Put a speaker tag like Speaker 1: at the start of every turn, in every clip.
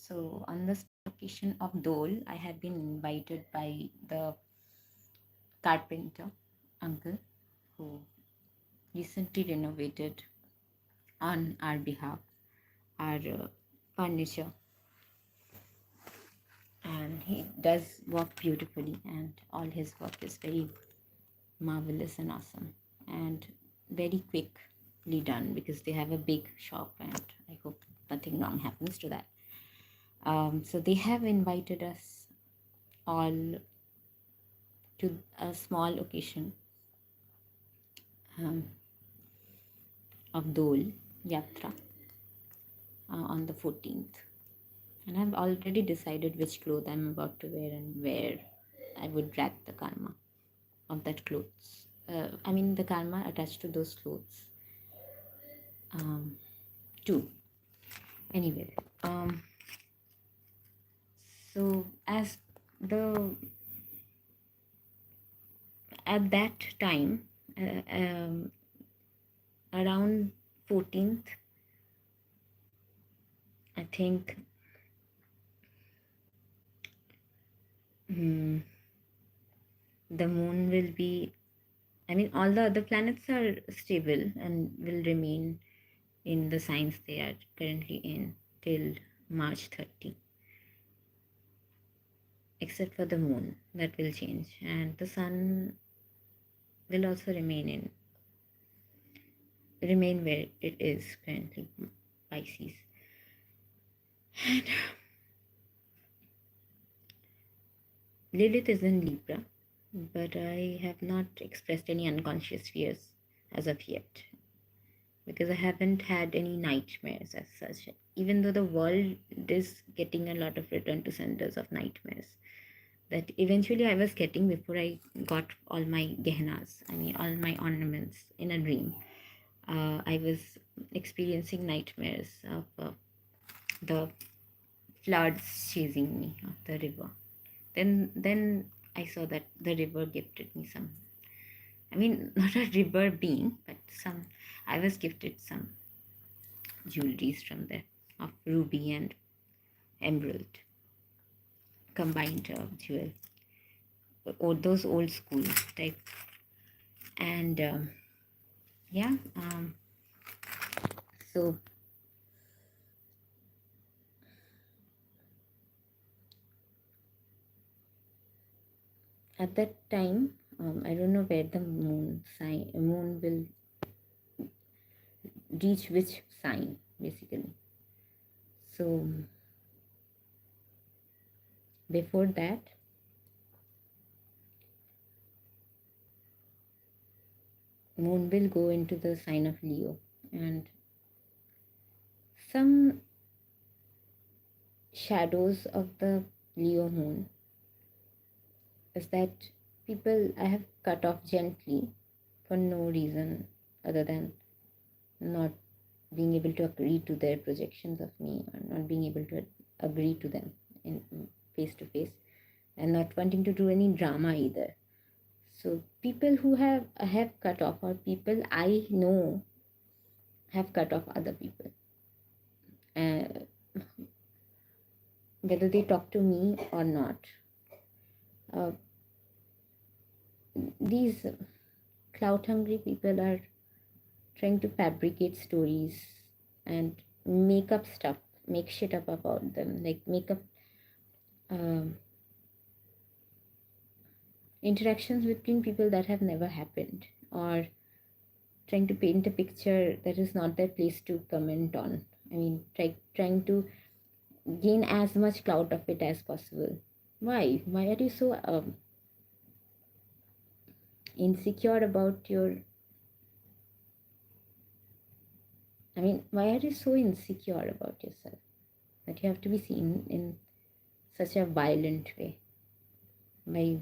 Speaker 1: So on this occasion of Dole, I have been invited by the carpenter uncle who recently renovated on our behalf our furniture, and he does work beautifully, and all his work is very marvelous and awesome and very quickly done because they have a big shop, and I hope nothing wrong happens to that. So they have invited us all to a small occasion um, of Dole Yatra on the 14th. And I've already decided which clothes I'm about to wear and where I would drag the karma of that clothes. I mean, the karma attached to those clothes um, too. Anyway, so as the at that time, around 14th, I think the moon will be, I mean, all the other planets are stable and will remain in the signs they are currently in till March 30, except for the moon that will change, and the sun will also remain where it is currently, Pisces. And Lilith is in Libra, but I have not expressed any unconscious fears as of yet because I haven't had any nightmares as such. Even though the world is getting a lot of return to centers of nightmares that eventually I was getting before I got all my gehanas, I mean, all my ornaments in a dream. I was experiencing nightmares of the floods chasing me of the river. Then I saw that the river gifted me some. I mean, not a river being, but some. I was gifted some jewelries from there of ruby and emerald combined jewel, or those old school type. And yeah, so at that time, I don't know where the moon will reach which sign basically. So before that, moon will go into the sign of Leo, and some shadows of the Leo moon is that people I have cut off gently for no reason other than not being able to agree to their projections of me, or not being able to agree to them in face to face, and not wanting to do any drama either. So people who have cut off, or people I know have cut off other people, whether they talk to me or not. Uh, these clout hungry people are trying to fabricate stories and make up stuff, make shit up about them, like make up um interactions between people that have never happened, or trying to paint a picture that is not their place to comment on. I mean, trying to gain as much clout of it as possible. Why are you so insecure about your, I mean, why are you so insecure about yourself that you have to be seen in such a violent way by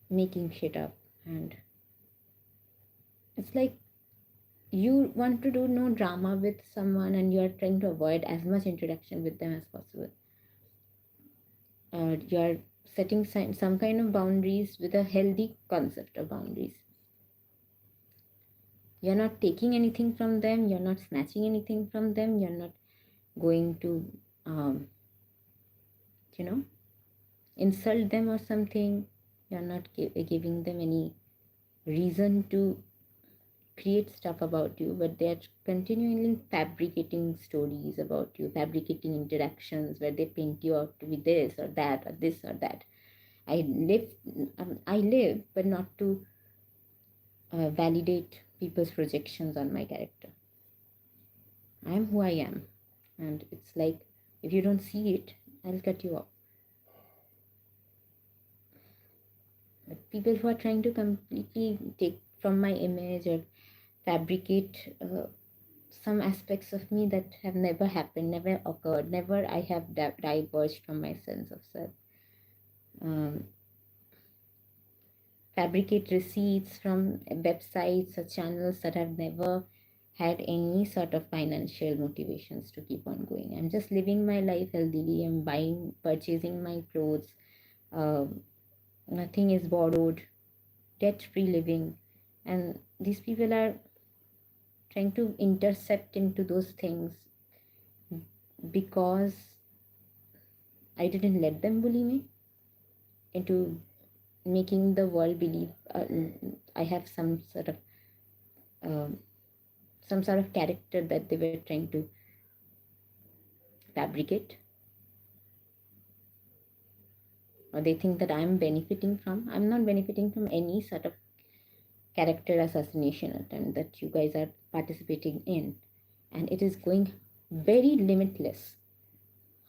Speaker 1: making shit up? And it's like you want to do no drama with someone and you are trying to avoid as much interaction with them as possible. You are setting some kind of boundaries with a healthy concept of boundaries. You're not taking anything from them, you're not snatching anything from them, you're not going to, um, you know, insult them or something. You're not giving them any reason to create stuff about you, but they're continually fabricating stories about you, fabricating interactions where they paint you out to be this or that or this or that. I live, I live, but not to validate people's projections on my character. I am who I am, and it's like if you don't see it, I'll cut you off. But people who are trying to completely take from my image or fabricate some aspects of me that have never happened, never occurred, never I have diverged from my sense of self. Um, Fabricate receipts from websites or channels that have never had any sort of financial motivations to keep on going. I'm just living my life healthily. I'm buying, purchasing my clothes. Nothing is borrowed, debt-free living. And these people are trying to intercept into those things because I didn't let them bully me into making the world believe I have um, some sort of character that they were trying to fabricate, or they think that I'm benefiting from. I'm not benefiting from any sort of character assassination attempt that you guys are participating in, and it is going very limitless.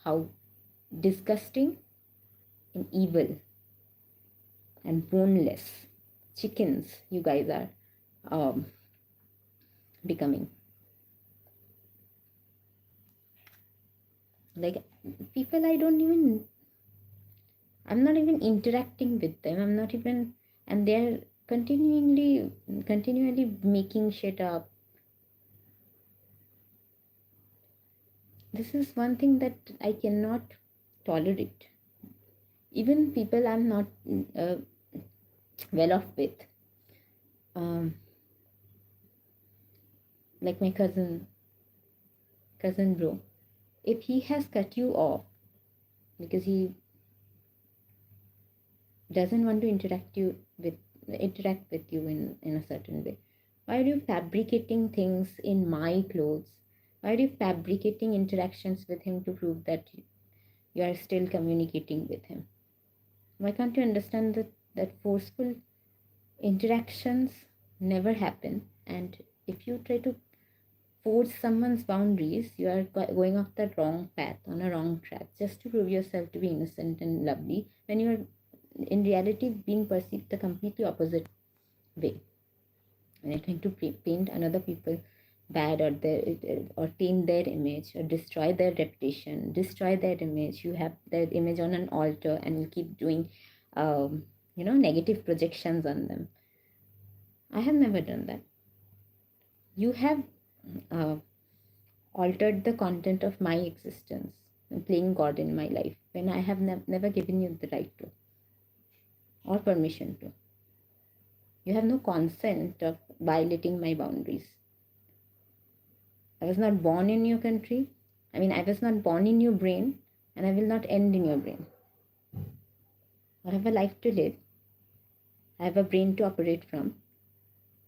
Speaker 1: How disgusting and evil and boneless chickens you guys are becoming. Like people I'm not even interacting with them. I'm not even, and they're continually making shit up. This is one thing that I cannot tolerate. Even people I'm not uh, well off with, um, like my cousin bro, if he has cut you off because he doesn't want to interact with you in a certain way, why are you fabricating things in my clothes? Why are you fabricating interactions with him to prove that you are still communicating with him? Why can't you understand that forceful interactions never happen, and if you try to force someone's boundaries, you are going off the wrong path, on a wrong track, just to prove yourself to be innocent and lovely when you are in reality being perceived the completely opposite way. When you're trying to paint another people bad, or taint their image, or destroy their reputation, destroy their image, you have their image on an altar and you keep doing negative projections on them. I have never done that. You have uh, altered the content of my existence and playing God in my life when I have never given you the right to or permission to. You have no consent of violating my boundaries. I was not born in your country. I was not born in your brain, and I will not end in your brain. I have a life to live. I have a brain to operate from.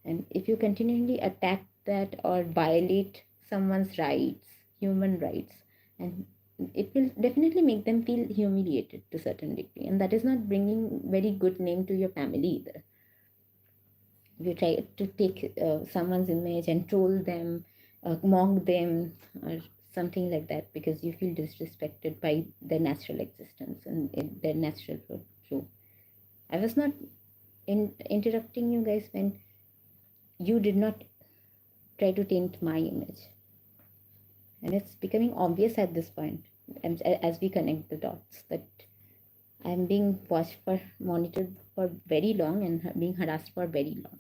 Speaker 1: And if you continually attack that or violate someone's rights, human rights, and it will definitely make them feel humiliated to a certain degree. And that is not bringing very good name to your family either. If you try to take someone's image and troll them, mock them, or something like that, because you feel disrespected by their natural existence and their natural flow. I was not interrupting you guys when you did not try to taint my image. And it's becoming obvious at this point, as we connect the dots, that I'm being watched for, monitored for very long, and being harassed for very long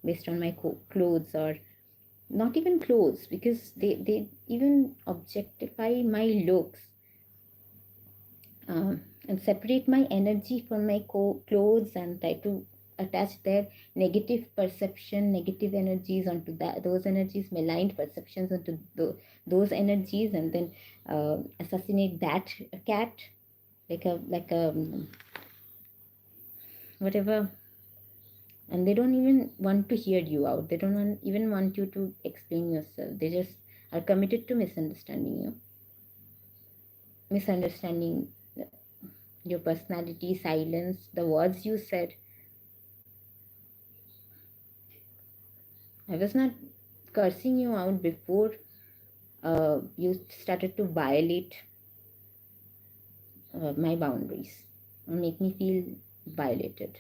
Speaker 1: based on my clothes, or not even clothes, because they even objectify my looks, and separate my energy from my clothes, and try to attach their negative perception, negative energies onto that, those energies, maligned perceptions onto those energies, and then assassinate that cat like a whatever. And they don't even want to hear you out. They don't even want you to explain yourself. They just are committed to misunderstanding you, misunderstanding your personality, silence, the words you said. I was not cursing you out before you started to violate my boundaries or make me feel violated.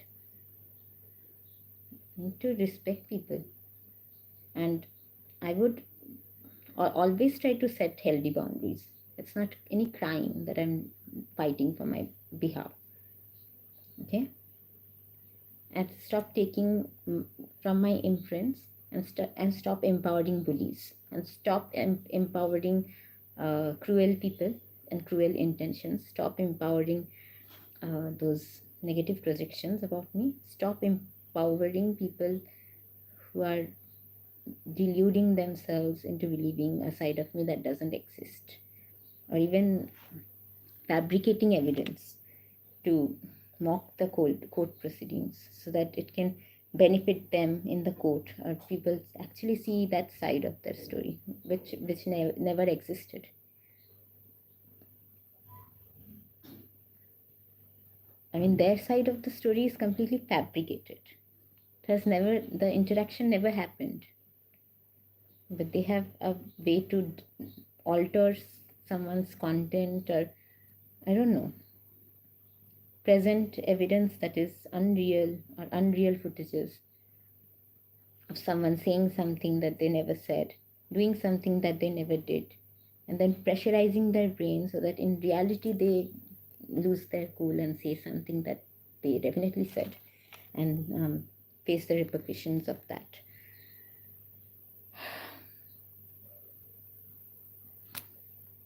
Speaker 1: You need to respect people. And I would always try to set healthy boundaries. It's not any crime that I'm fighting for my behalf. Okay? And stop taking from my influence, and stop empowering bullies, and stop empowering cruel people and cruel intentions. Stop empowering those negative projections about me. Stop empowering people who are deluding themselves into believing a side of me that doesn't exist, or even fabricating evidence to mock the court proceedings so that it can benefit them in the court, or people actually see that side of their story which never existed. I mean, their side of the story is completely fabricated. The interaction never happened, but they have a way to alter someone's content, or I don't know, present evidence that is unreal, or unreal footages of someone saying something that they never said, doing something that they never did, and then pressurizing their brain so that in reality they lose their cool and say something that they definitely said, and face the repercussions of that.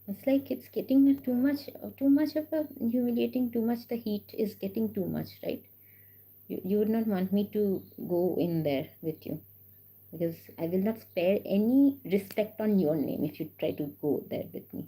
Speaker 1: It's like it's getting too much of a humiliating, too much, the heat is getting too much, right? You would not want me to go in there with you, because I will not spare any respect on your name if you try to go there with me.